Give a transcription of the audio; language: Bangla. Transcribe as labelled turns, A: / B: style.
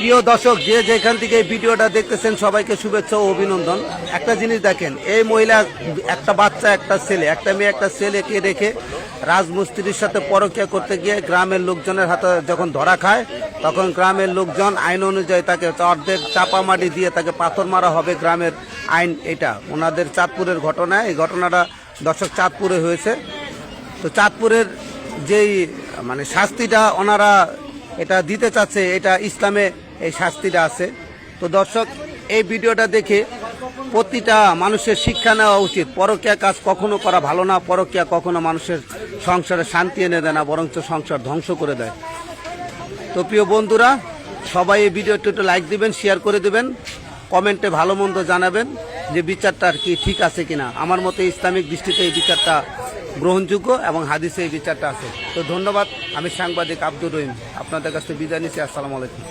A: প্রিয় দর্শক, যে যেখান থেকে এই ভিডিওটা দেখতেছেন সবাইকে শুভেচ্ছা ও অভিনন্দন। একটা জিনিস দেখেন, এই মহিলা একটা বাচ্চা, একটা ছেলে, একটা মেয়ে, একটা ছেলেকে রেখে রাজমিস্ত্রির সাথে পরকীয়া করতে গিয়ে গ্রামের লোকজনের হাতে যখন ধরা খায়, তখন গ্রামের লোকজন আইন অনুযায়ী তাকে অর্ধেক চাপা মাটি দিয়ে তাকে পাথর মারা হবে। গ্রামের আইন এটা। ওনাদের চাঁদপুরের ঘটনা, এই ঘটনাটা দর্শক চাঁদপুরে হয়েছে। তো চাঁদপুরের যেই শাস্তিটা ওনারা এটা দিতে চাচ্ছে, এটা ইসলামে এই শাস্তিটা আছে। তো দর্শক, এই ভিডিওটা দেখে প্রতিটা মানুষের শিক্ষা নেওয়া উচিত। পরকীয়া কাজ কখনো করা ভালো না। পরকীয়া কখনো মানুষের সংসারে শান্তি এনে দেয় না, বরঞ্চ সংসার ধ্বংস করে দেয়। তো প্রিয় বন্ধুরা, সবাই এই ভিডিওটি একটু লাইক দিবেন, শেয়ার করে দিবেন, কমেন্টে ভালো মন্দ জানাবেন যে বিচারটা আর কি ঠিক আছে কিনা। আমার মতে ইসলামিক দৃষ্টিতে এই বিচারটা গ্রহণযোগ্য এবং হাদিসে এই বিচারটা আছে। তো ধন্যবাদ। আমি সাংবাদিক আব্দুর রহিম আপনাদের কাছে বিদায় নিচ্ছি। আসসালামু আলাইকুম।